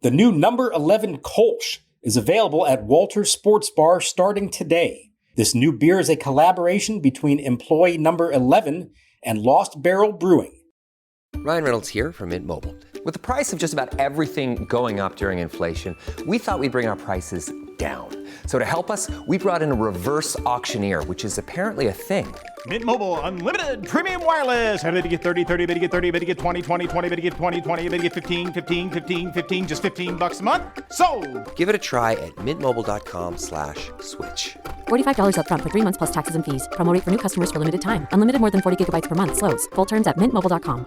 The new number 11 Kolsch is available at Walter's Sports Bar starting today. This new beer is a collaboration between employee number 11 and Lost Barrel Brewing. Ryan Reynolds here from Mint Mobile. With the price of just about everything going up during inflation, we thought we'd bring our prices down. So to help us, we brought in a reverse auctioneer, which is apparently a thing. Mint Mobile Unlimited Premium Wireless. How to get 30, 30, bit to get 30, bit to get 20, 20, 20, bit to get 20, 20, bit to get 15, 15, 15, 15, just $15 a month? Sold! Give it a try at mintmobile.com/switch. $45 up front for 3 months plus taxes and fees. Promo rate for new customers for limited time. Unlimited more than 40 gigabytes per month. Slows full terms at mintmobile.com.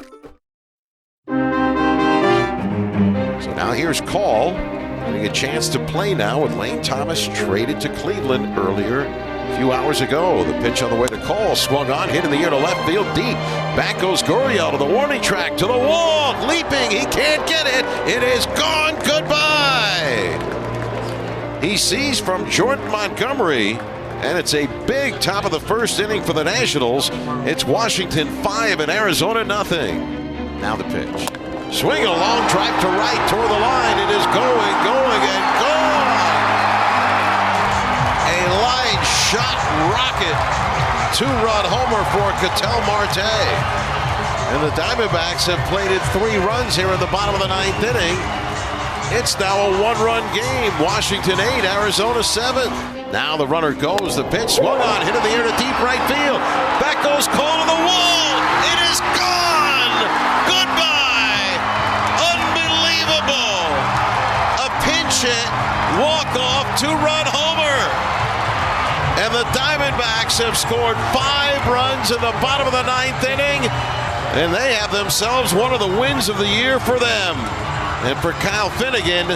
So now here's Call, getting a chance to play now with Lane Thomas traded to Cleveland earlier a few hours ago. The pitch on the way to Call, swung on, hit in the air to left field deep. Back goes Gurriel to the warning track, to the wall, leaping, he can't get it. It is gone, goodbye. He sees from Jordan Montgomery, and it's a big top of the first inning for the Nationals. It's Washington 5 and Arizona nothing. Now the pitch. Swing a long drive to right toward the line. It is going, and gone. A line shot rocket. 2-run homer for Ketel Marte. And the Diamondbacks have plated 3 runs here in the bottom of the 9th inning. It's now a 1-run game. Washington 8, Arizona 7. Now the runner goes. The pitch swung on, hit in the air to deep right field. Back goes Cole to the wall. It is gone. Goodbye. Unbelievable. A pinch hit, walk-off, 2-run homer. And the Diamondbacks have scored 5 runs in the bottom of the 9th inning. And they have themselves one of the wins of the year for them. And for Kyle Finnegan,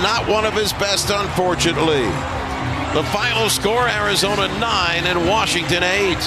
not one of his best, unfortunately. The final score, Arizona 9 and Washington 8.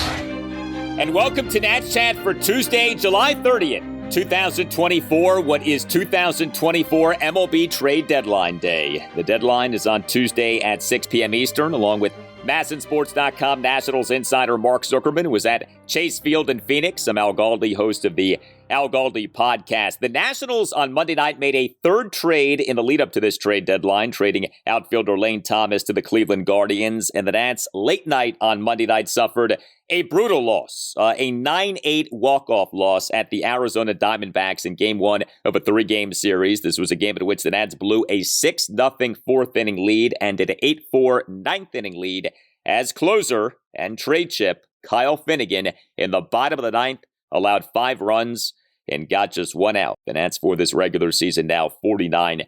And welcome to Nats Chat for Tuesday, July 30th, 2024. What is 2024 MLB Trade Deadline Day? The deadline is on Tuesday at 6 p.m. Eastern, along with MASNsports.com Nationals insider Mark Zuckerman, who was at Chase Field in Phoenix. I'm Al Galdi, host of the Al Galdi podcast. The Nationals on Monday night made a 3rd trade in the lead up to this trade deadline, trading outfielder Lane Thomas to the Cleveland Guardians. And the Nats late night on Monday night suffered a brutal loss, a 9-8 walk-off loss at the Arizona Diamondbacks in Game 1 of a 3-game series. This was a game in which the Nats blew a 6-0 4th inning lead and an 8-4 9th inning lead as closer and trade chip Kyle Finnegan in the bottom of the 9th allowed 5 runs and got just 1 out. The Nats for this regular season now 49-58.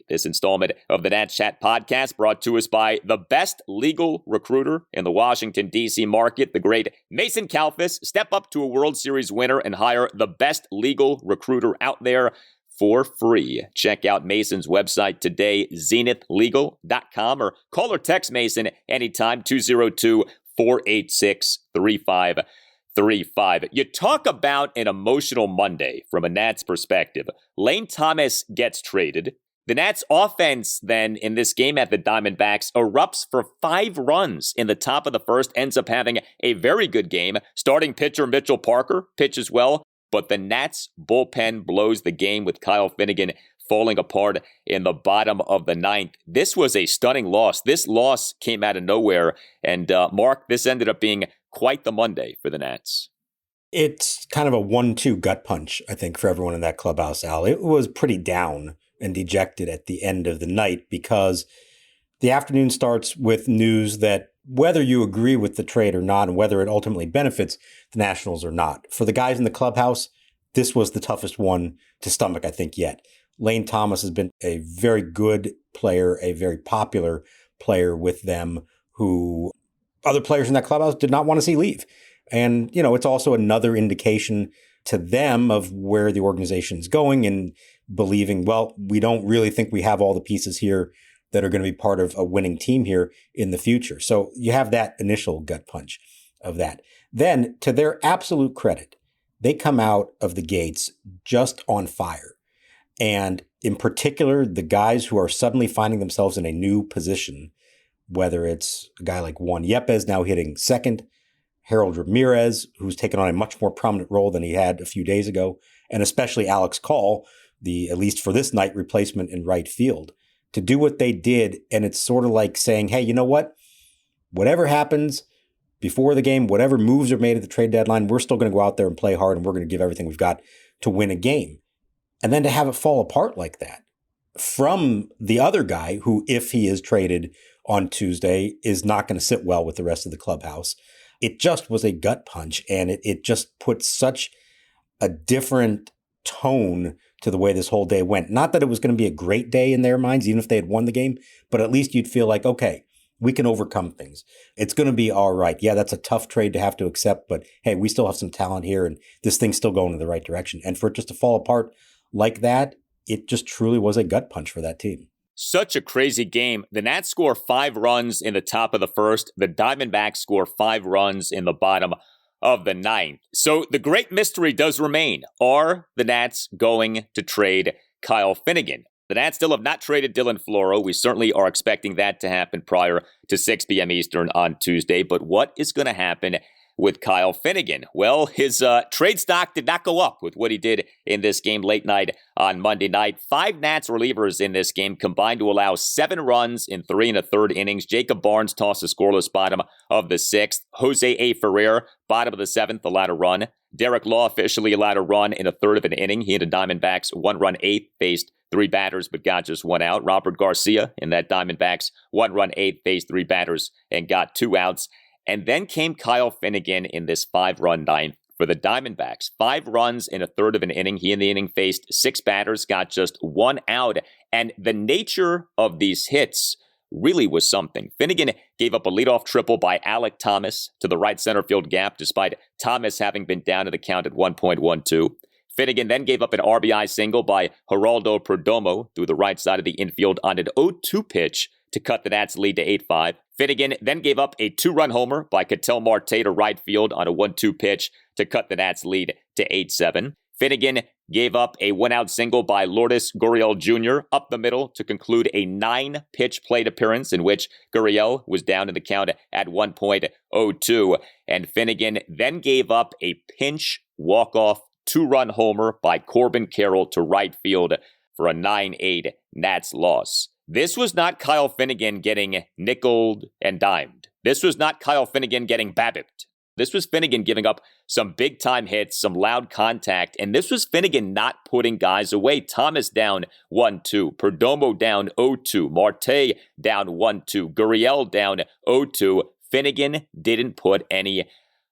This installment of the Nats Chat podcast brought to us by the best legal recruiter in the Washington, D.C. market, the great Mason Kalfas. Step up to a World Series winner and hire the best legal recruiter out there for free. Check out Mason's website today, zenithlegal.com, or call or text Mason anytime, 202-486-3535. You talk about an emotional Monday from a Nats perspective. Lane Thomas gets traded. The Nats offense then in this game at the Diamondbacks erupts for 5 runs in the top of the first, ends up having a very good game. Starting pitcher Mitchell Parker pitches well, but the Nats bullpen blows the game with Kyle Finnegan falling apart in the bottom of the 9th. This was a stunning loss. This loss came out of nowhere. And Mark, this ended up being quite the Monday for the Nats. It's kind of a 1-2 gut punch, I think, for everyone in that clubhouse, Al. It was pretty down and dejected at the end of the night because the afternoon starts with news that whether you agree with the trade or not, and whether it ultimately benefits the Nationals or not, for the guys in the clubhouse, this was the toughest one to stomach, I think, yet. Lane Thomas has been a very good player, a very popular player with them, who other players in that clubhouse did not want to see leave. And, you know, it's also another indication to them of where the organization is going and believing, well, we don't really think we have all the pieces here that are going to be part of a winning team here in the future. So you have that initial gut punch of that. Then, to their absolute credit, they come out of the gates just on fire. And in particular, the guys who are suddenly finding themselves in a new position, whether it's a guy like Juan Yepes now hitting second, Harold Ramirez, who's taken on a much more prominent role than he had a few days ago, and especially Alex Call, at least for this night, replacement in right field, to do what they did. And it's sort of like saying, hey, you know what? Whatever happens before the game, whatever moves are made at the trade deadline, we're still going to go out there and play hard, and we're going to give everything we've got to win a game. And then to have it fall apart like that from the other guy who, if he is traded on Tuesday, is not going to sit well with the rest of the clubhouse. It just was a gut punch, and it just put such a different tone to the way this whole day went. Not that it was going to be a great day in their minds, even if they had won the game, but at least you'd feel like, okay, we can overcome things. It's going to be all right. Yeah, that's a tough trade to have to accept, but hey, we still have some talent here, and this thing's still going in the right direction. And for it just to fall apart like that, it just truly was a gut punch for that team. Such a crazy game. The Nats score 5 runs in the top of the first. The Diamondbacks score 5 runs in the bottom of the 9th. So the great mystery does remain. Are the Nats going to trade Kyle Finnegan? The Nats still have not traded Dylan Floro. We certainly are expecting that to happen prior to 6 p.m. Eastern on Tuesday. But what is going to happen with Kyle Finnegan? Well, his trade stock did not go up with what he did in this game late night on Monday night. 5 Nats relievers in this game combined to allow 7 runs in 3 1/3 innings. Jacob Barnes tossed a scoreless bottom of the 6th. Jose A. Ferrer, bottom of the 7th, allowed a run. Derek Law officially allowed a run in 1/3 of an inning. He and the Diamondbacks 1-run 8th faced 3 batters but got just 1 out. Robert Garcia in that Diamondbacks 1-run 8th faced 3 batters and got 2 outs. And then came Kyle Finnegan in this 5-run 9th for the Diamondbacks. 5 runs in 1/3 of an inning. He in the inning faced 6 batters, got just 1 out. And the nature of these hits really was something. Finnegan gave up a leadoff triple by Alek Thomas to the right center field gap, despite Thomas having been down to the count at 1.12. Finnegan then gave up an RBI single by Geraldo Perdomo through the right side of the infield on an 0-2 pitch to cut the Nats' lead to 8-5. Finnegan then gave up a 2-run homer by Ketel Marte to right field on a 1-2 pitch to cut the Nats' lead to 8-7. Finnegan gave up a 1-out single by Lourdes Gurriel Jr. up the middle to conclude a 9-pitch plate appearance in which Gurriel was down in the count at 1.02. And Finnegan then gave up a pinch walk-off 2-run homer by Corbin Carroll to right field for a 9-8 Nats loss. This was not Kyle Finnegan getting nickeled and dimed. This was not Kyle Finnegan getting babbipped. This was Finnegan giving up some big-time hits, some loud contact, and this was Finnegan not putting guys away. Thomas down 1-2, Perdomo down 0-2, Marte down 1-2, Gurriel down 0-2. Finnegan didn't put any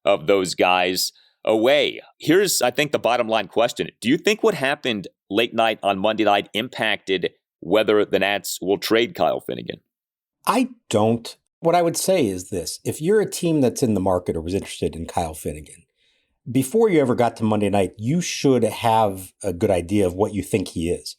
of those guys away. Here's, I think, the bottom line question. Do you think what happened late night on Monday night impacted whether the Nats will trade Kyle Finnegan? I don't. What I would say is this. If you're a team that's in the market or was interested in Kyle Finnegan, before you ever got to Monday night, you should have a good idea of what you think he is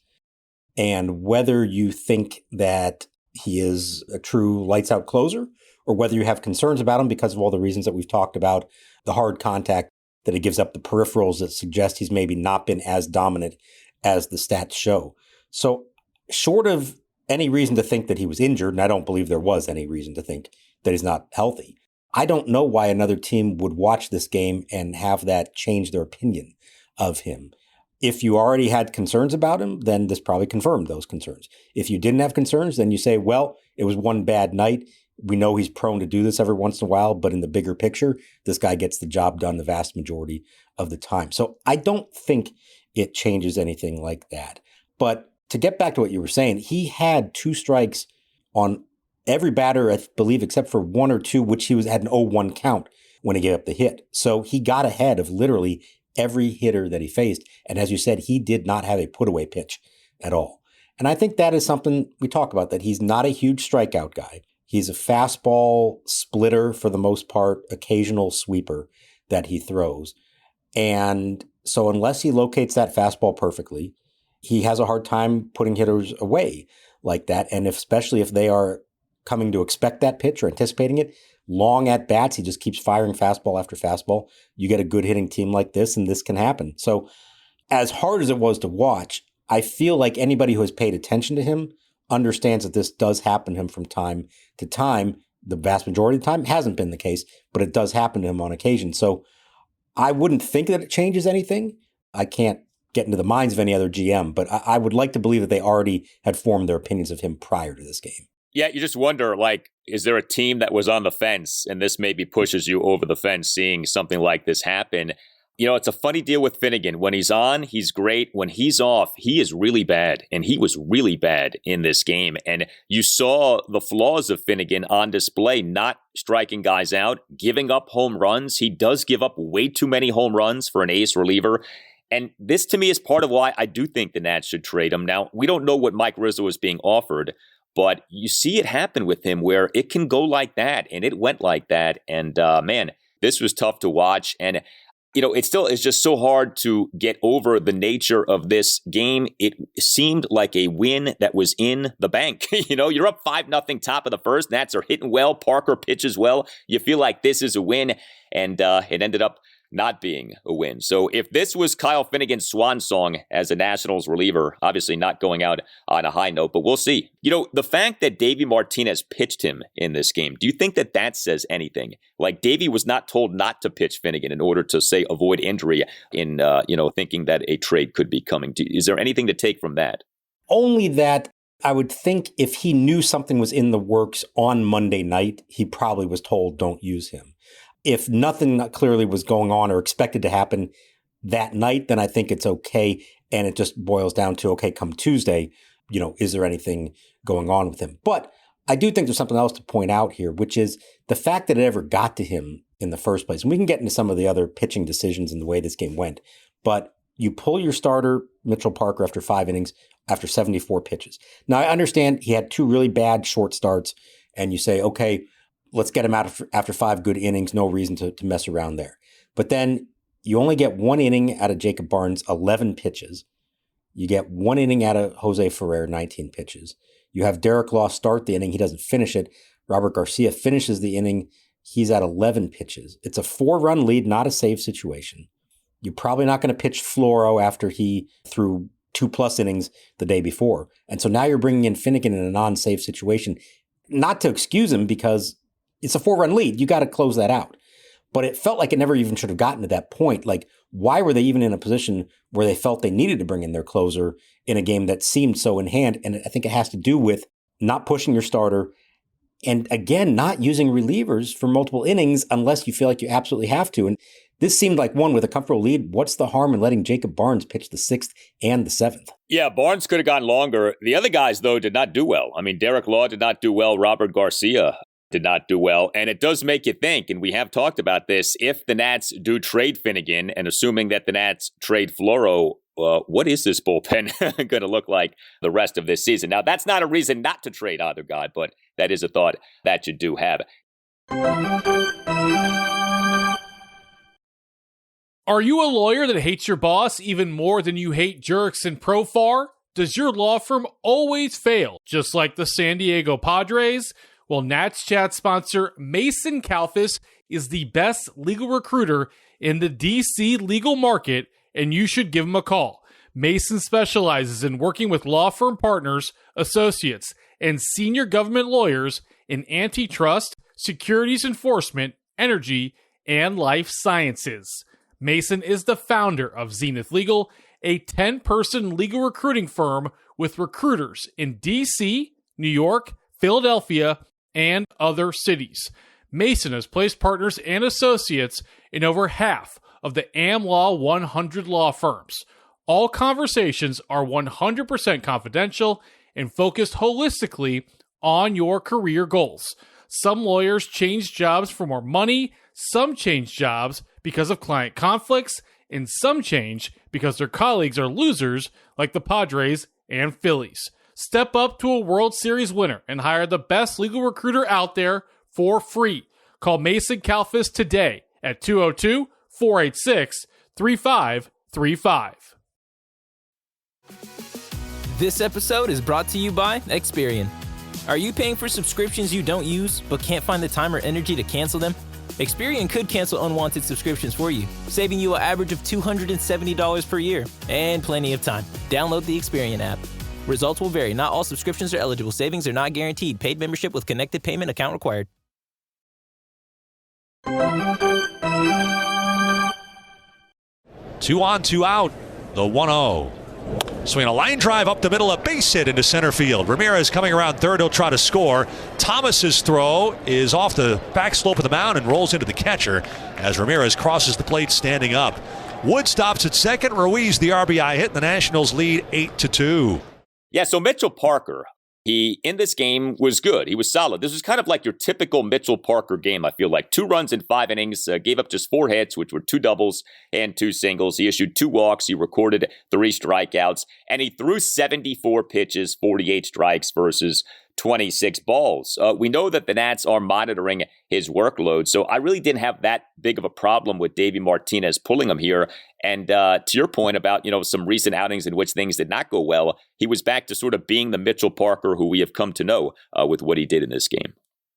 and whether you think that he is a true lights-out closer or whether you have concerns about him because of all the reasons that we've talked about, the hard contact that he gives up, the peripherals that suggest he's maybe not been as dominant as the stats show. So short of any reason to think that he was injured, and I don't believe there was any reason to think that he's not healthy, I don't know why another team would watch this game and have that change their opinion of him. If you already had concerns about him, then this probably confirmed those concerns. If you didn't have concerns, then you say, well, it was one bad night. We know he's prone to do this every once in a while, but in the bigger picture, this guy gets the job done the vast majority of the time. So I don't think it changes anything like that. But to get back to what you were saying, he had 2 strikes on every batter, I believe, except for 1 or 2, which he had an 0-1 count when he gave up the hit. So he got ahead of literally every hitter that he faced. And as you said, he did not have a put-away pitch at all. And I think that is something we talk about, that he's not a huge strikeout guy. He's a fastball splitter for the most part, occasional sweeper that he throws. And so unless he locates that fastball perfectly, he has a hard time putting hitters away like that. And especially if they are coming to expect that pitch or anticipating it, long at bats, he just keeps firing fastball after fastball. You get a good hitting team like this, and this can happen. So as hard as it was to watch, I feel like anybody who has paid attention to him understands that this does happen to him from time to time. The vast majority of the time hasn't been the case, but it does happen to him on occasion. So I wouldn't think that it changes anything. I can't get into the minds of any other GM, but I would like to believe that they already had formed their opinions of him prior to this game. Yeah, you just wonder, like, is there a team that was on the fence and this maybe pushes you over the fence seeing something like this happen? You know, it's a funny deal with Finnegan. When he's on, he's great. When he's off, he is really bad. And he was really bad in this game. And you saw the flaws of Finnegan on display, not striking guys out, giving up home runs. He does give up way too many home runs for an ace reliever. And this, to me, is part of why I do think the Nats should trade him. Now, we don't know what Mike Rizzo is being offered, but you see it happen with him where it can go like that. And it went like that. And man, this was tough to watch. And you know, it's just so hard to get over the nature of this game. It seemed like a win that was in the bank. You know, you're up 5-0 top of the first. Nats are hitting well. Parker pitches well. You feel like this is a win, and it ended up not being a win. So if this was Kyle Finnegan's swan song as a Nationals reliever, obviously not going out on a high note, but we'll see. You know, the fact that Davey Martinez pitched him in this game, do you think that that says anything? Like, Davey was not told not to pitch Finnegan in order to, say, avoid injury in, thinking that a trade could be coming. Is there anything to take from that? Only that I would think if he knew something was in the works on Monday night, he probably was told don't use him. If nothing clearly was going on or expected to happen that night, then I think it's okay. And it just boils down to, okay, come Tuesday, you know, is there anything going on with him? But I do think there's something else to point out here, which is the fact that it ever got to him in the first place. And we can get into some of the other pitching decisions and the way this game went. But you pull your starter, Mitchell Parker, after 5 innings, after 74 pitches. Now, I understand he had 2 really bad short starts, and you say, okay, let's get him out after 5 good innings. No reason to mess around there. But then you only get 1 inning out of Jacob Barnes, 11 pitches. You get 1 inning out of Jose Ferrer, 19 pitches. You have Derek Law start the inning. He doesn't finish it. Robert Garcia finishes the inning. He's at 11 pitches. It's a 4-run lead, not a save situation. You're probably not going to pitch Floro after he threw 2+ innings the day before. And so now you're bringing in Finnegan in a non-save situation, not to excuse him because it's a 4-run lead. You got to close that out. But it felt like it never even should have gotten to that point. Like, why were they even in a position where they felt they needed to bring in their closer in a game that seemed so in hand? And I think it has to do with not pushing your starter and, again, not using relievers for multiple innings unless you feel like you absolutely have to. And this seemed like one with a comfortable lead. What's the harm in letting Jacob Barnes pitch the 6th and the 7th? Yeah, Barnes could have gone longer. The other guys, though, did not do well. I mean, Derek Law did not do well. Robert Garcia did not do well. And it does make you think, and we have talked about this, if the Nats do trade Finnegan, and assuming that the Nats trade Floro, what is this bullpen going to look like the rest of this season? Now, that's not a reason not to trade either guy, but that is a thought that you do have. Are you a lawyer that hates your boss even more than you hate jerks in Profar? Does your law firm always fail, just like the San Diego Padres? Well, Nats Chat sponsor Mason Kalfas is the best legal recruiter in the DC legal market, and you should give him a call. Mason specializes in working with law firm partners, associates, and senior government lawyers in antitrust, securities enforcement, energy, and life sciences. Mason is the founder of Zenith Legal, a 10-person legal recruiting firm with recruiters in DC, New York, Philadelphia, and other cities. Mason has placed partners and associates in over half of the AmLaw 100 law firms. All conversations are 100% confidential and focused holistically on your career goals. Some lawyers change jobs for more money, some change jobs because of client conflicts, and some change because their colleagues are losers like the Padres and Phillies. Step up to a World Series winner and hire the best legal recruiter out there for free. Call Mason Kalfas today at 202-486-3535. This episode is brought to you by Experian. Are you paying for subscriptions you don't use but can't find the time or energy to cancel them? Experian could cancel unwanted subscriptions for you, saving you an average of $270 per year and plenty of time. Download the Experian app. Results will vary. Not all subscriptions are eligible. Savings are not guaranteed. Paid membership with connected payment account required. 2 on, 2 out. The 1-0. Swing a line drive up the middle, a base hit into center field. Ramirez coming around third, he'll try to score. Thomas's throw is off the back slope of the mound and rolls into the catcher as Ramirez crosses the plate standing up. Wood stops at second. Ruiz the RBI hit. The Nationals lead 8-2. Yeah, so Mitchell Parker, he, in this game, was good. He was solid. This was kind of like your typical Mitchell Parker game, I feel like. 2 runs in 5 innings, gave up just 4 hits, which were 2 doubles and 2 singles. He issued 2 walks. He recorded 3 strikeouts, and he threw 74 pitches, 48 strikes versus 26 balls. We know that the Nats are monitoring his workload, so I really didn't have that big of a problem with Davey Martinez pulling him here. And to your point about, some recent outings in which things did not go well, he was back to sort of being the Mitchell Parker who we have come to know with what he did in this game.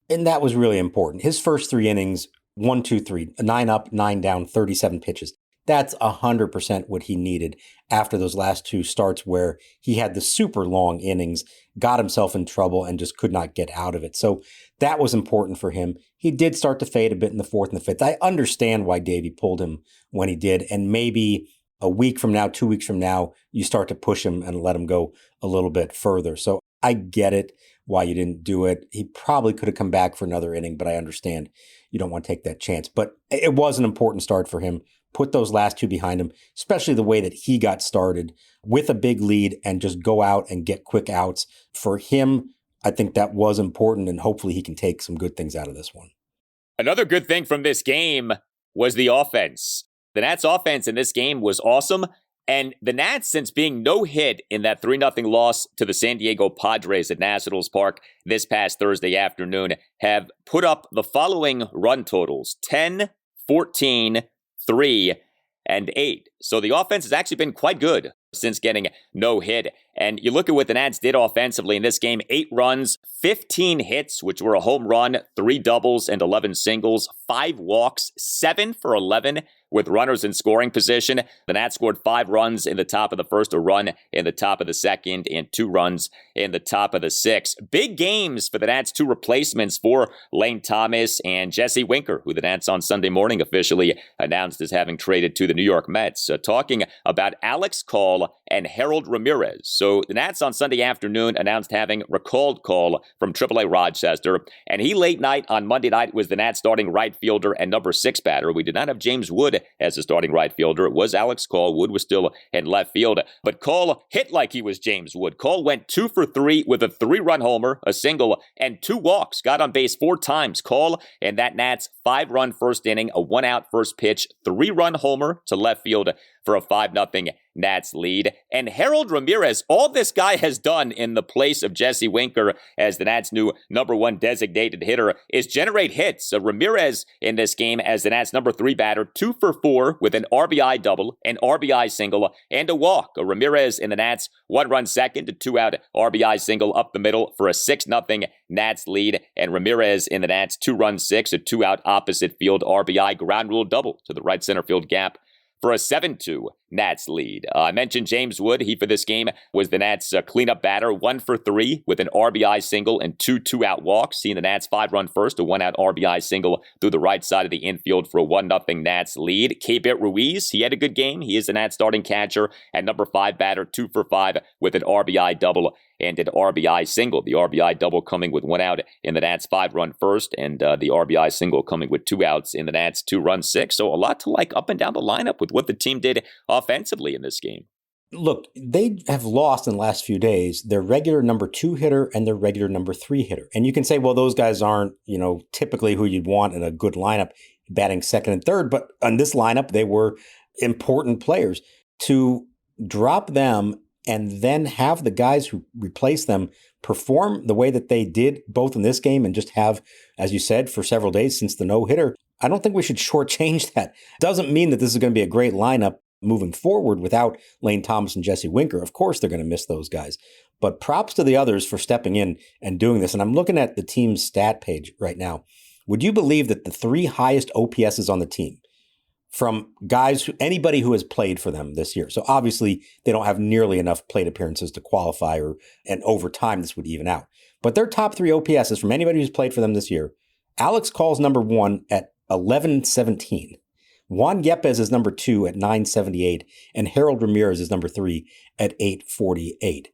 And that was really important. His first 3 innings, 1, 2, 3, 9 up, 9 down, 37 pitches. That's 100% what he needed after those last 2 starts where he had the super long innings, got himself in trouble, and just could not get out of it. So that was important for him. He did start to fade a bit in the 4th and the 5th. I understand why Davey pulled him when he did, and maybe a week from now, 2 weeks from now, you start to push him and let him go a little bit further. So I get it why you didn't do it. He probably could have come back for another inning, but I understand you don't want to take that chance. But it was an important start for him. Put those last 2 behind him, especially the way that he got started with a big lead and just go out and get quick outs. For him, I think that was important, and hopefully he can take some good things out of this one. Another good thing from this game was the offense. The Nats offense in this game was awesome. And the Nats, since being no hit in that 3-0 loss to the San Diego Padres at Nationals Park this past Thursday afternoon, have put up the following run totals: 10, 14, 3, and 8. So the offense has actually been quite good since getting no hit. And you look at what the Nats did offensively in this game: 8 runs, 15 hits, which were a home run, 3 doubles, and 11 singles, 5 walks, 7 for 11 with runners in scoring position. The Nats scored 5 runs in the top of the first, a run in the top of the second, and 2 runs in the top of the 6th. Big games for the Nats' 2 replacements for Lane Thomas and Jesse Winker, who the Nats on Sunday morning officially announced as having traded to the New York Mets. Talking about Alex Call and Harold Ramirez. So the Nats on Sunday afternoon announced having recalled Call from AAA Rochester, and he late night on Monday night was the Nats starting right fielder and number 6 batter. We did not have James Wood as a starting right fielder. It was Alex Call. Wood was still in left field, but Call hit like he was James Wood. Call went 2 for 3 with a 3-run homer, a single, and 2 walks. Got on base 4 times. Call in that Nats 5-run first inning, a 1-out first pitch, 3-run homer to left field for a 5-0 Nats lead. And Harold Ramirez, all this guy has done in the place of Jesse Winker as the Nats' new number 1 designated hitter is generate hits. Ramirez in this game as the Nats' number 3 batter, 2 for 4 with an RBI double, an RBI single, and a walk. Ramirez in the Nats' 1-run second, a 2-out RBI single up the middle for a 6-0 Nats lead. And Ramirez in the Nats' 2-run 6, a 2-out opposite field RBI ground rule double to the right center field gap for a 7-2 Nats lead. I mentioned James Wood. He, for this game, was the Nats' cleanup batter, 1 for 3 with an RBI single and 2 2-out walks. Seeing the Nats 5-run first, a 1-out RBI single through the right side of the infield for a 1-0 Nats lead. K-Bit Ruiz, he had a good game. He is the Nats starting catcher and number 5 batter, 2 for 5 with an RBI double and an RBI single. The RBI double coming with 1 out in the Nats 5-run first, and the RBI single coming with 2 outs in the Nats 2-run 6. So a lot to like up and down the lineup with what the team did offensively in this game. Look, they have lost in the last few days their regular number 2 hitter and their regular number 3 hitter. And you can say, well, those guys aren't, typically who you'd want in a good lineup, batting second and third. But on this lineup, they were important players. To drop them and then have the guys who replace them perform the way that they did both in this game and just have, as you said, for several days since the no-hitter, I don't think we should shortchange that. Doesn't mean that this is going to be a great lineup moving forward without Lane Thomas and Jesse Winker. Of course, they're going to miss those guys. But props to the others for stepping in and doing this. And I'm looking at the team's stat page right now. Would you believe that the 3 highest OPSs on the team from guys, anybody who has played for them this year? So obviously they don't have nearly enough plate appearances to qualify, and over time this would even out. But their top 3 OPSs from anybody who's played for them this year, Alex Call's number 1 at 1117. Juan Yepes is number 2 at 978, and Harold Ramirez is number 3 at 848.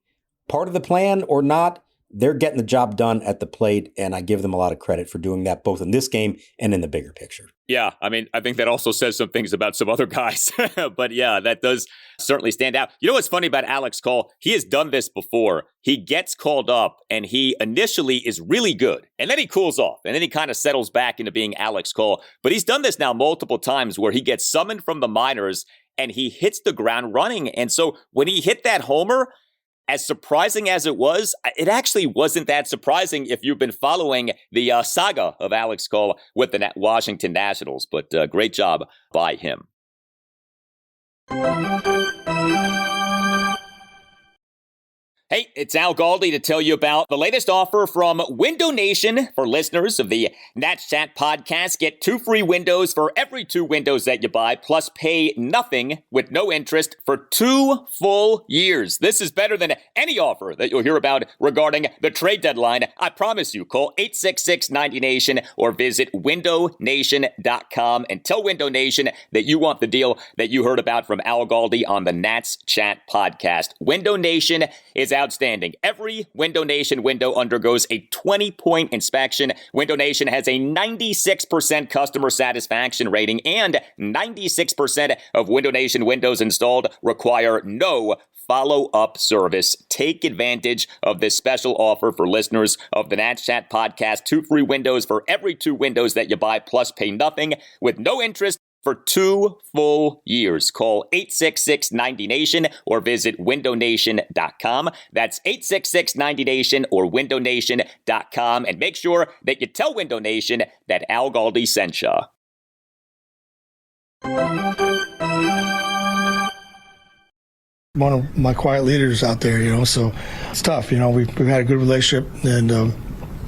Part of the plan or not, they're getting the job done at the plate, and I give them a lot of credit for doing that both in this game and in the bigger picture. Yeah, I mean, I think that also says some things about some other guys. But yeah, that does certainly stand out. You know what's funny about Alex Cole? He has done this before. He gets called up, and he initially is really good. And then he cools off, and then he kind of settles back into being Alex Cole. But he's done this now multiple times where he gets summoned from the minors, and he hits the ground running. And so when he hit that homer, as surprising as it was, it actually wasn't that surprising if you've been following the saga of Alex Cole with the Washington Nationals. But great job by him. Hey, it's Al Galdi to tell you about the latest offer from Window Nation for listeners of the Nats Chat podcast. Get 2 free windows for every 2 windows that you buy, plus pay nothing with no interest for 2 full years. This is better than any offer that you'll hear about regarding the trade deadline. I promise you. Call 866-90-NATION or visit windownation.com and tell Window Nation that you want the deal that you heard about from Al Galdi on the Nats Chat podcast. Window Nation is outstanding. Every Window Nation window undergoes a 20-point inspection. Window Nation has a 96% customer satisfaction rating, and 96% of Window Nation windows installed require no follow-up service. Take advantage of this special offer for listeners of the Nats Chat podcast. 2 free windows for every 2 windows that you buy, plus pay nothing with no interest for 2 full years. Call 866-90-NATION or visit windownation.com. That's 866-90-NATION or windownation.com. And make sure that you tell Window Nation that Al Galdi sent you. One of my quiet leaders out there, so it's tough. We've had a good relationship, and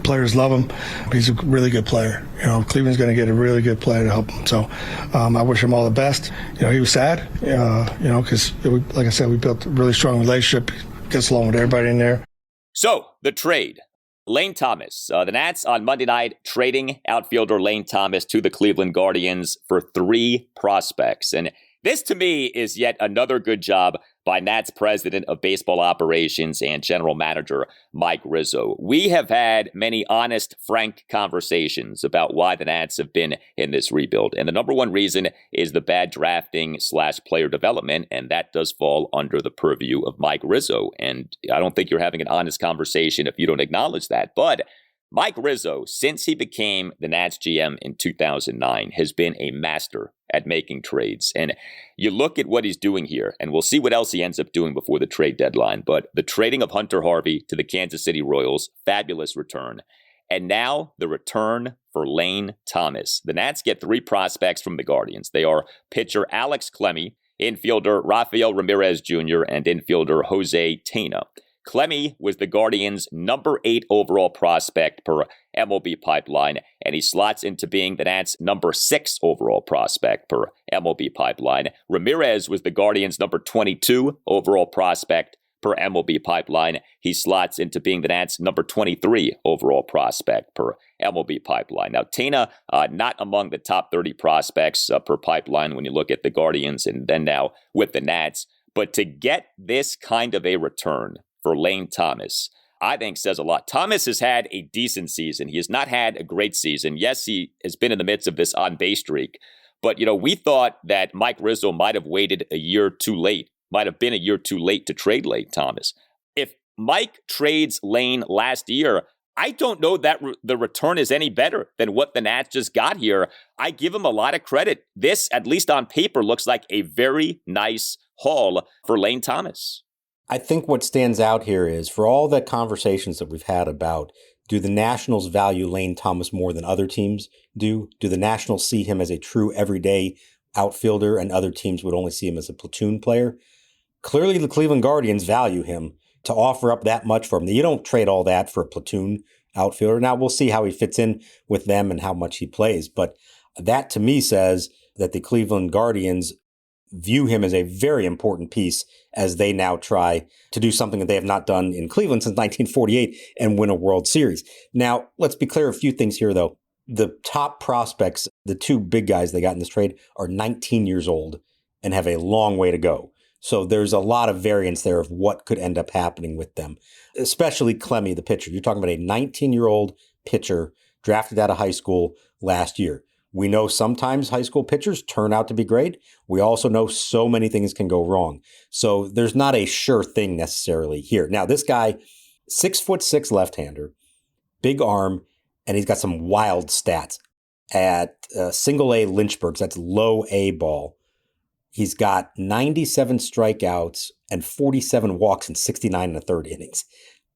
players love him. He's a really good player. Cleveland's going to get a really good player to help him. So I wish him all the best. He was sad, because, like I said, we built a really strong relationship. He gets along with everybody in there. So, the trade. Lane Thomas. The Nats on Monday night trading outfielder Lane Thomas to the Cleveland Guardians for 3 prospects. And this, to me, is yet another good job by Nats president of baseball operations and general manager Mike Rizzo. We have had many honest, frank conversations about why the Nats have been in this rebuild. And the number one reason is the bad drafting / player development. And that does fall under the purview of Mike Rizzo. And I don't think you're having an honest conversation if you don't acknowledge that. But Mike Rizzo, since he became the Nats GM in 2009, has been a master at making trades. And you look at what he's doing here, and we'll see what else he ends up doing before the trade deadline. But the trading of Hunter Harvey to the Kansas City Royals, fabulous return. And now the return for Lane Thomas. The Nats get 3 prospects from the Guardians. They are pitcher Alex Clemmey, infielder Rafael Ramirez Jr., and infielder Jose Tena. Clemmey was the Guardians' number 8 overall prospect per MLB Pipeline, and he slots into being the Nats' number 6 overall prospect per MLB Pipeline. Ramirez was the Guardians' number 22 overall prospect per MLB Pipeline. He slots into being the Nats' number 23 overall prospect per MLB Pipeline. Now, Tena, not among the top 30 prospects per Pipeline when you look at the Guardians and then now with the Nats, but to get this kind of a return for Lane Thomas, I think says a lot. Thomas has had a decent season. He has not had a great season. Yes, he has been in the midst of this on-base streak. But, we thought that Mike Rizzo might have waited a year too late, might have been a year too late to trade Lane Thomas. If Mike trades Lane last year, I don't know that the return is any better than what the Nats just got here. I give him a lot of credit. This, at least on paper, looks like a very nice haul for Lane Thomas. I think what stands out here is, for all the conversations that we've had about, do the Nationals value Lane Thomas more than other teams do? Do the Nationals see him as a true everyday outfielder and other teams would only see him as a platoon player? Clearly, the Cleveland Guardians value him to offer up that much for him. You don't trade all that for a platoon outfielder. Now, we'll see how he fits in with them and how much he plays. But that, to me, says that the Cleveland Guardians view him as a very important piece as they now try to do something that they have not done in Cleveland since 1948 and win a World Series. Now, let's be clear, a few things here, though. The top prospects the two big guys they got in this trade are 19 years old and have a long way to go. So there's a lot of variance there of what could end up happening with them, especially Clemmey, the pitcher. You're talking about a 19-year-old pitcher drafted out of high school last year. We know sometimes high school pitchers turn out to be great. We also know so many things can go wrong. So there's not a sure thing necessarily here. Now, this guy, 6'6" left-hander, big arm, and he's got some wild stats. At single A Lynchburgs, that's low A ball, he's got 97 strikeouts and 47 walks in 69 and a third innings.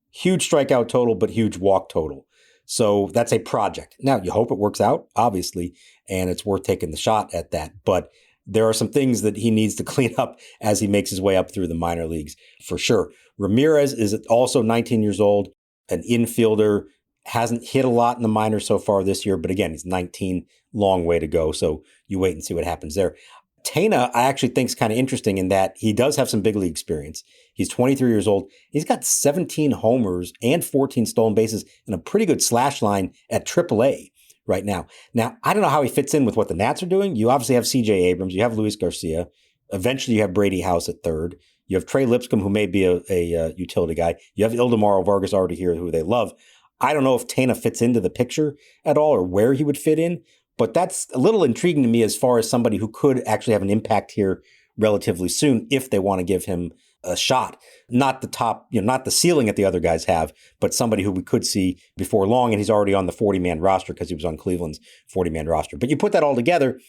Huge strikeout total, but huge walk total. So that's a project. Now, you hope it works out, obviously, and it's worth taking the shot at that. But there are some things that he needs to clean up as he makes his way up through the minor leagues, for sure. Ramirez is also 19 years old, an infielder, hasn't hit a lot in the minors so far this year, but again, he's 19, long way to go. So you wait and see what happens there. Tena, I actually think is kind of interesting in that he does have some big league experience. He's 23 years old. He's got 17 homers and 14 stolen bases and a pretty good slash line at AAA right now. Now, I don't know how he fits in with what the Nats are doing. You obviously have CJ Abrams. You have Luis Garcia. Eventually, you have Brady House at third. You have Trey Lipscomb, who may be a utility guy. You have Ildemaro Vargas already here, who they love. I don't know if Tena fits into the picture at all or where he would fit in, but that's a little intriguing to me as far as somebody who could actually have an impact here relatively soon if they want to give him a shot. Not the top, not the ceiling that the other guys have, but somebody who we could see before long, and he's already on the 40-man roster because he was on Cleveland's 40-man roster. But you put that all together,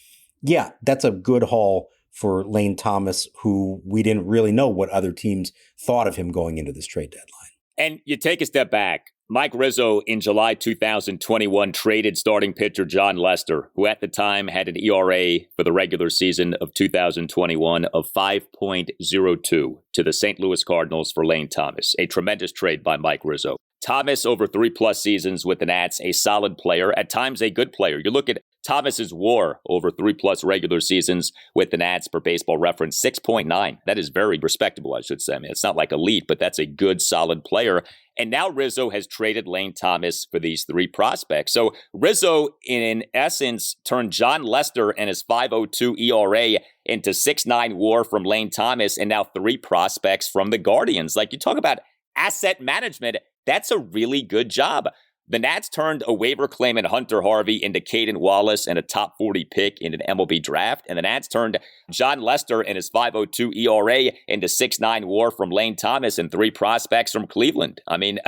yeah, that's a good haul for Lane Thomas, who we didn't really know what other teams thought of him going into this trade deadline. And you take a step back. Mike Rizzo in July 2021 traded starting pitcher John Lester, who at the time had an ERA for the regular season of 2021 of 5.02 to the St. Louis Cardinals for Lane Thomas. A tremendous trade by Mike Rizzo. Thomas over 3+ seasons with the Nats, a solid player, at times a good player. You look at Thomas's WAR over 3+ regular seasons with the Nats per Baseball Reference, 6.9. That is very respectable, I should say. I mean, it's not like elite, but that's a good, solid player. And now Rizzo has traded Lane Thomas for these 3 prospects. So Rizzo, in essence, turned John Lester and his 5.02 ERA into 6.9 WAR from Lane Thomas, and now 3 prospects from the Guardians. Like, you talk about asset management, that's a really good job. The Nats turned a waiver claimant Hunter Harvey into Caden Wallace and a top 40 pick in an MLB draft. And the Nats turned John Lester and his 5.02 ERA into 6.9 WAR from Lane Thomas and 3 prospects from Cleveland. I mean,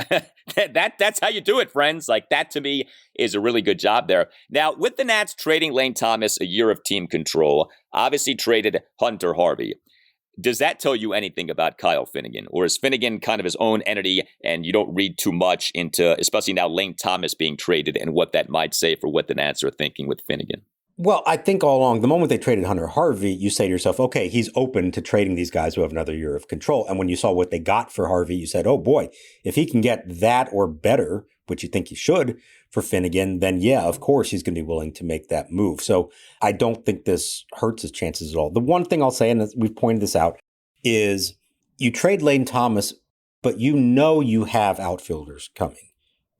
that's how you do it, friends. Like, that to me is a really good job there. Now, with the Nats trading Lane Thomas a year of team control, obviously traded Hunter Harvey. Does that tell you anything about Kyle Finnegan? Or is Finnegan kind of his own entity and you don't read too much into, especially now Lane Thomas being traded and what that might say for what the Nats are thinking with Finnegan? Well, I think all along, the moment they traded Hunter Harvey, you say to yourself, okay, he's open to trading these guys who have another year of control. And when you saw what they got for Harvey, you said, oh boy, if he can get that or better, which you think he should for Finnegan, then yeah, of course he's going to be willing to make that move. So I don't think this hurts his chances at all. The one thing I'll say, and we've pointed this out, is you trade Lane Thomas, but you have outfielders coming,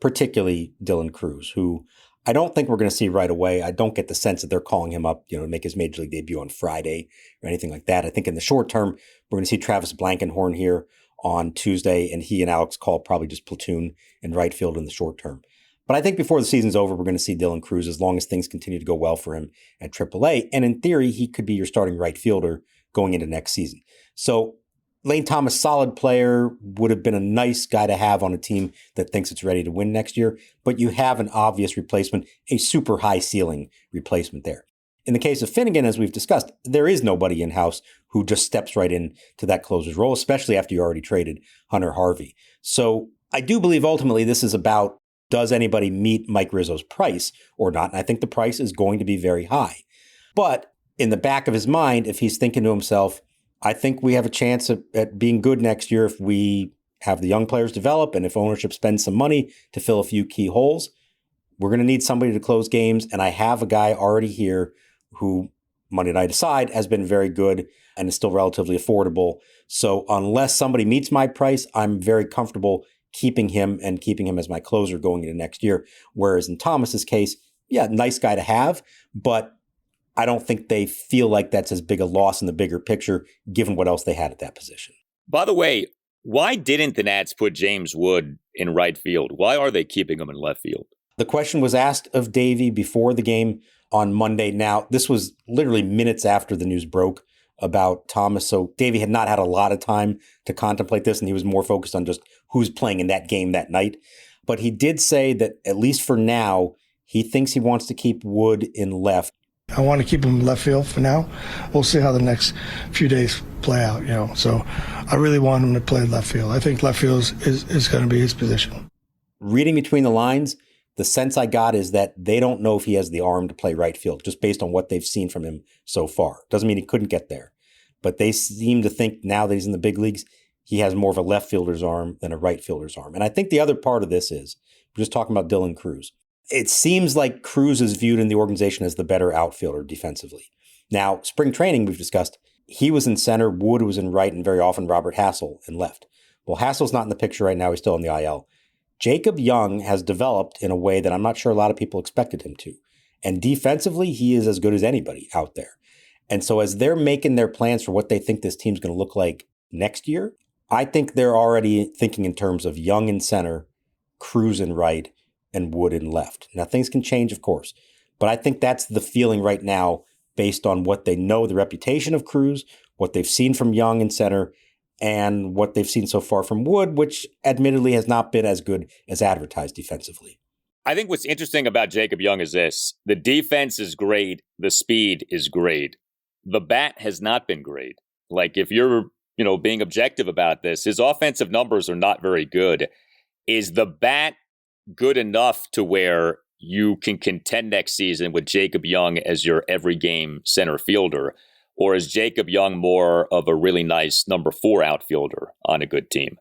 particularly Dylan Cruz, who I don't think we're going to see right away. I don't get the sense that they're calling him up, to make his major league debut on Friday or anything like that. I think in the short term, we're going to see Travis Blankenhorn here on Tuesday, and he and Alex Call probably just platoon in right field in the short term. But I think before the season's over, we're going to see Dylan Cruz as long as things continue to go well for him at AAA. And in theory, he could be your starting right fielder going into next season. So Lane Thomas, solid player, would have been a nice guy to have on a team that thinks it's ready to win next year. But you have an obvious replacement, a super high ceiling replacement there. In the case of Finnegan, as we've discussed, there is nobody in-house who just steps right in to that closer's role, especially after you already traded Hunter Harvey. So I do believe ultimately this is about, does anybody meet Mike Rizzo's price or not? And I think the price is going to be very high. But in the back of his mind, if he's thinking to himself, I think we have a chance at being good next year if we have the young players develop and if ownership spends some money to fill a few key holes, we're going to need somebody to close games. And I have a guy already here who, Monday night aside, has been very good and is still relatively affordable. So unless somebody meets my price, I'm very comfortable keeping him as my closer going into next year. Whereas in Thomas's case, yeah, nice guy to have, but I don't think they feel like that's as big a loss in the bigger picture, given what else they had at that position. By the way, why didn't the Nats put James Wood in right field? Why are they keeping him in left field? The question was asked of Davey before the game on Monday. Now, this was literally minutes after the news broke about Thomas. So Davey had not had a lot of time to contemplate this, and he was more focused on just who's playing in that game that night. But he did say that, at least for now, he thinks he wants to keep Wood in left. I want to keep him left field for now. We'll see how the next few days play out, So I really want him to play left field. I think left field is going to be his position. Reading between the lines, the sense I got is that they don't know if he has the arm to play right field, just based on what they've seen from him so far. Doesn't mean he couldn't get there. But they seem to think now that he's in the big leagues, he has more of a left fielder's arm than a right fielder's arm. And I think the other part of this is, we're just talking about Dylan Cruz. It seems like Cruz is viewed in the organization as the better outfielder defensively. Now, spring training, we've discussed, he was in center, Wood was in right, and very often Robert Hassel in left. Well, Hassel's not in the picture right now. He's still in the IL. Jacob Young has developed in a way that I'm not sure a lot of people expected him to. And defensively, he is as good as anybody out there. And so as they're making their plans for what they think this team's going to look like next year, I think they're already thinking in terms of Young in center, Cruz in right, and Wood in left. Now, things can change, of course, but I think that's the feeling right now based on what they know, the reputation of Cruz, what they've seen from Young in center, and what they've seen so far from Wood, which admittedly has not been as good as advertised defensively. I think what's interesting about Jacob Young is this. The defense is great. The speed is great. The bat has not been great. Like, if you're, being objective about this, his offensive numbers are not very good. Is the bat good enough to where you can contend next season with Jacob Young as your every game center fielder? Or is Jacob Young more of a really nice number 4 outfielder on a good team?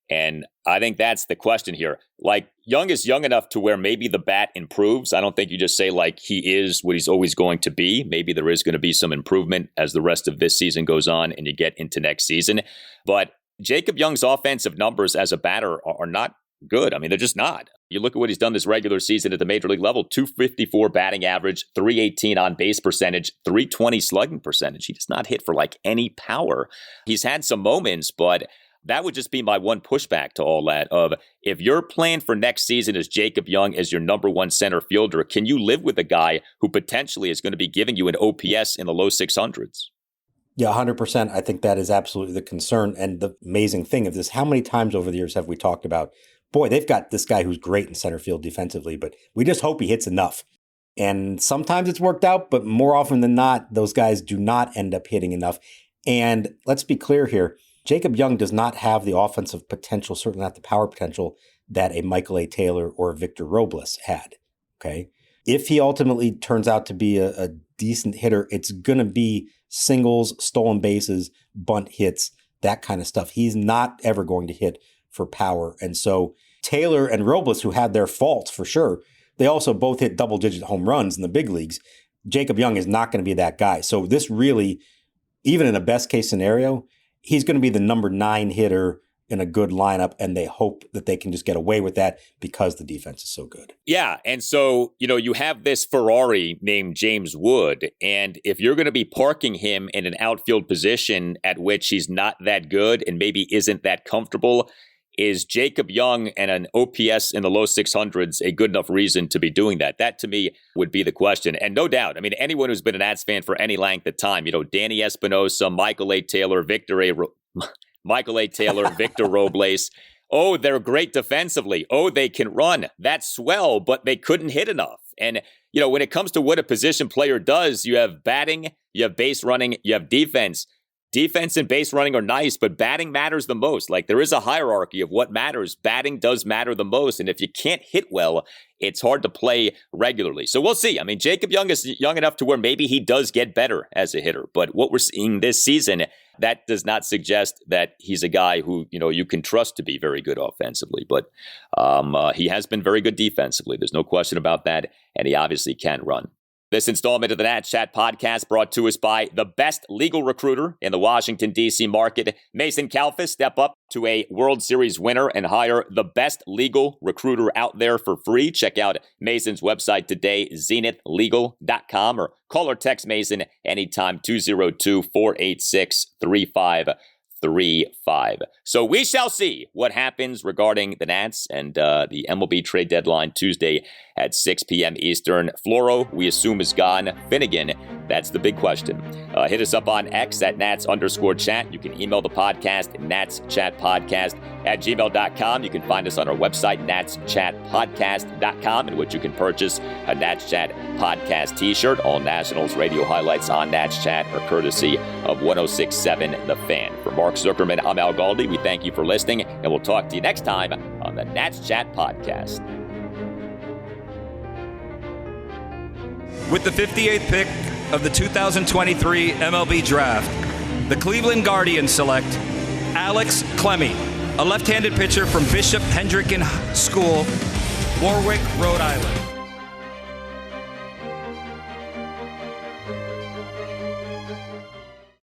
And I think that's the question here. Like, Young is young enough to where maybe the bat improves. I don't think you just say, like, he is what he's always going to be. Maybe there is going to be some improvement as the rest of this season goes on and you get into next season. But Jacob Young's offensive numbers as a batter are not good. I mean, they're just not. You look at what he's done this regular season at the major league level, 254 batting average, 318 on base percentage, 320 slugging percentage. He does not hit for like any power. He's had some moments, but that would just be my one pushback to all that of, if your plan for next season is Jacob Young as your number 1 center fielder, can you live with a guy who potentially is going to be giving you an OPS in the low 600s? Yeah, 100%. I think that is absolutely the concern. And the amazing thing of this, how many times over the years have we talked about, boy, they've got this guy who's great in center field defensively, but we just hope he hits enough. And sometimes it's worked out, but more often than not, those guys do not end up hitting enough. And let's be clear here, Jacob Young does not have the offensive potential, certainly not the power potential, that a Michael A. Taylor or a Victor Robles had. Okay. If he ultimately turns out to be a decent hitter, it's going to be singles, stolen bases, bunt hits, that kind of stuff. He's not ever going to hit for power. And so Taylor and Robles, who had their faults for sure, they also both hit double-digit home runs in the big leagues. Jacob Young is not going to be that guy. So this really, even in a best-case scenario, he's going to be the number 9 hitter in a good lineup, and they hope that they can just get away with that because the defense is so good. Yeah, and so, you have this Ferrari named James Wood, and if you're going to be parking him in an outfield position at which he's not that good and maybe isn't that comfortable, is Jacob Young and an OPS in the low 600s a good enough reason to be doing that? That, to me, would be the question. And no doubt, I mean, anyone who's been an Nats fan for any length of time, Danny Espinosa, Michael A. Taylor, Victor Robles. Oh, they're great defensively. Oh, they can run. That's swell, but they couldn't hit enough. And, when it comes to what a position player does, you have batting, you have base running, you have defense. Defense and base running are nice, but batting matters the most. Like, there is a hierarchy of what matters. Batting does matter the most. And if you can't hit well, it's hard to play regularly. So we'll see. I mean, Jacob Young is young enough to where maybe he does get better as a hitter. But what we're seeing this season, that does not suggest that he's a guy who, you can trust to be very good offensively. But he has been very good defensively. There's no question about that. And he obviously can run. This installment of the Nats Chat podcast brought to us by the best legal recruiter in the Washington, D.C. market. Mason Kalfas, step up to a World Series winner and hire the best legal recruiter out there for free. Check out Mason's website today, zenithlegal.com, or call or text Mason anytime, 202-486-3535. So we shall see what happens regarding the Nats and the MLB trade deadline Tuesday at 6 p.m. Eastern. Floro, we assume, is gone. Finnegan, that's the big question. Hit us up on X at Nats_chat. You can email the podcast, natschatpodcast@gmail.com. You can find us on our website, natschatpodcast.com, in which you can purchase a Nats Chat podcast t-shirt. All Nationals radio highlights on Nats Chat are courtesy of 106.7 The Fan. For Mark Zuckerman, I'm Al Galdi. We thank you for listening, and we'll talk to you next time on the Nats Chat podcast. With the 58th pick of the 2023 MLB Draft, the Cleveland Guardians select Alex Clemmey, a left-handed pitcher from Bishop Hendricken School, Warwick, Rhode Island.